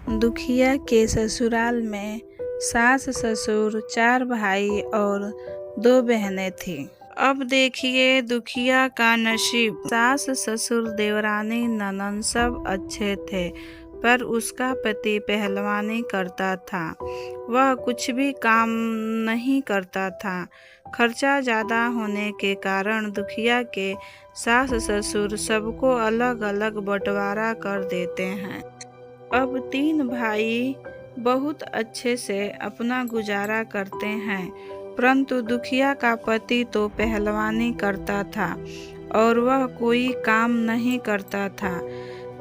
दुखिया के ससुराल में सास ससुर 4 भाई और 2 बहनें थीं। अब देखिए दुखिया का नसीब। सास ससुर देवरानी ननद सब अच्छे थे, पर उसका पति पहलवानी करता था। वह कुछ भी काम नहीं करता था। खर्चा ज़्यादा होने के कारण दुखिया के सास ससुर सबको अलग अलग बंटवारा कर देते हैं। अब 3 भाई बहुत अच्छे से अपना गुजारा करते हैं, परंतु दुखिया का पति तो पहलवानी करता था और वह कोई काम नहीं करता था।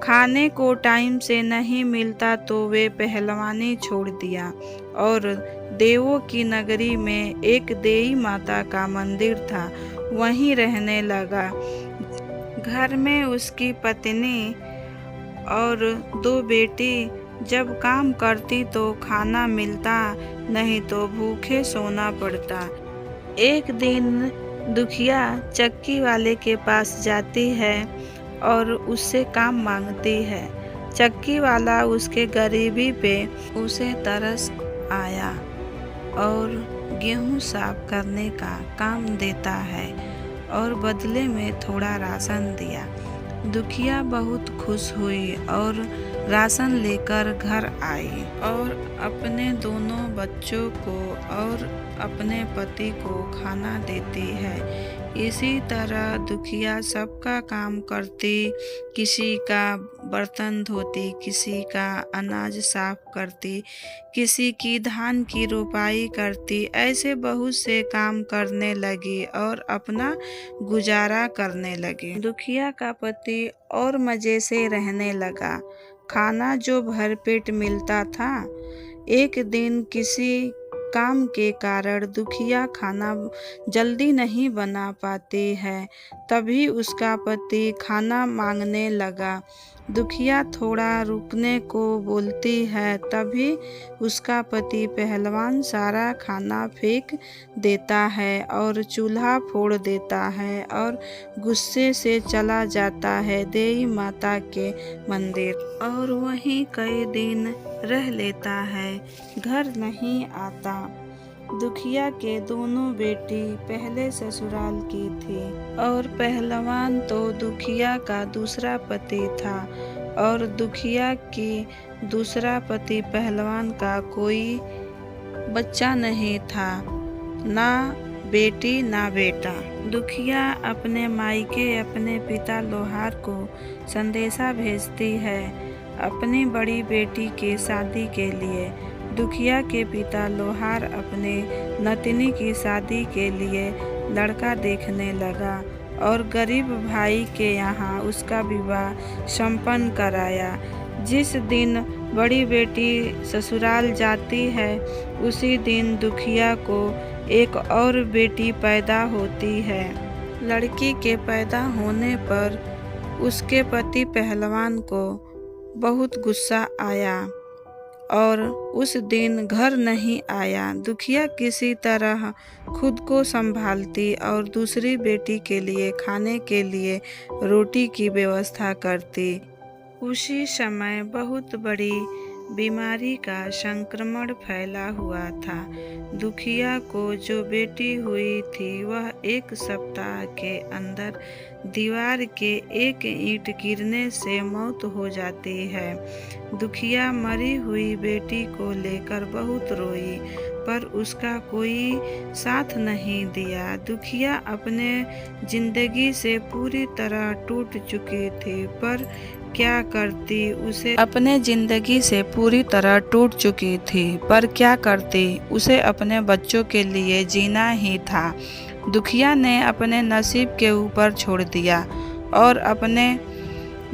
खाने को टाइम से नहीं मिलता तो वे पहलवानी छोड़ दिया और देवों की नगरी में एक देवी माता का मंदिर था, वहीं रहने लगा। घर में उसकी पत्नी और 2 बेटी जब काम करती तो खाना मिलता, नहीं तो भूखे सोना पड़ता। एक दिन दुखिया चक्की वाले के पास जाती है और उससे काम मांगती है। चक्की वाला उसके गरीबी पे उसे तरस आया और गेहूं साफ करने का काम देता है और बदले में थोड़ा राशन दिया। दुखिया बहुत खुश हुई और राशन लेकर घर आई और अपने दोनों बच्चों को और अपने पति को खाना देती है। इसी तरह दुखिया सबका काम करती, किसी का बर्तन धोती, किसी का अनाज साफ करती, किसी की धान की रोपाई करती। ऐसे बहुत से काम करने लगी और अपना गुजारा करने लगी। दुखिया का पति और मज़े से रहने लगा। खाना जो भरपेट मिलता था। एक दिन किसी काम के कारण दुखिया खाना जल्दी नहीं बना पाती है, तभी उसका पति खाना मांगने लगा। दुखिया थोड़ा रुकने को बोलती है, तभी उसका पति पहलवान सारा खाना फेंक देता है और चूल्हा फोड़ देता है और गुस्से से चला जाता है देवी माता के मंदिर और वहीं कई दिन रह लेता है, घर नहीं आता। दुखिया के दोनों बेटी पहले ससुराल की थी और पहलवान तो दुखिया का दूसरा पति था और दुखिया की दूसरा पति पहलवान का कोई बच्चा नहीं था, ना बेटी ना बेटा। दुखिया अपने मायके अपने पिता लोहार को संदेशा भेजती है अपनी बड़ी बेटी के शादी के लिए। दुखिया के पिता लोहार अपने नतनी की शादी के लिए लड़का देखने लगा और गरीब भाई के यहाँ उसका विवाह संपन्न कराया। जिस दिन बड़ी बेटी ससुराल जाती है, उसी दिन दुखिया को एक और बेटी पैदा होती है। लड़की के पैदा होने पर उसके पति पहलवान को बहुत गुस्सा आया और उस दिन घर नहीं आया। दुखिया किसी तरह खुद को संभालती और दूसरी बेटी के लिए खाने के लिए रोटी की व्यवस्था करती। उसी समय बहुत बड़ी बीमारी का संक्रमण फैला हुआ था। दुखिया को जो बेटी हुई थी वह 1 सप्ताह के अंदर दीवार के एक ईंट गिरने से मौत हो जाती है। दुखिया मरी हुई बेटी को लेकर बहुत रोई, पर उसका कोई साथ नहीं दिया। दुखिया अपने जिंदगी से पूरी तरह टूट चुकी थी, पर क्या करती, उसे अपने जिंदगी से पूरी तरह टूट चुकी थी, पर क्या करती, उसे अपने बच्चों के लिए जीना ही था। दुखिया ने अपने नसीब के ऊपर छोड़ दिया और अपने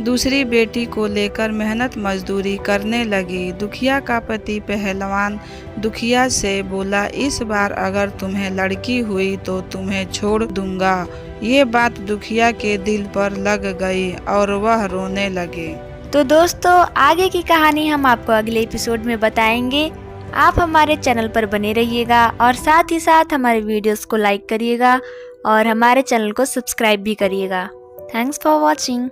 दूसरी बेटी को लेकर मेहनत मजदूरी करने लगी। दुखिया का पति पहलवान दुखिया से बोला, इस बार अगर तुम्हें लड़की हुई तो तुम्हें छोड़ दूंगा। ये बात दुखिया के दिल पर लग गई और वह रोने लगे। तो दोस्तों, आगे की कहानी हम आपको अगले एपिसोड में बताएंगे। आप हमारे चैनल पर बने रहिएगा और साथ ही साथ हमारे वीडियोस को लाइक करिएगा और हमारे चैनल को सब्सक्राइब भी करिएगा। Thanks for watching.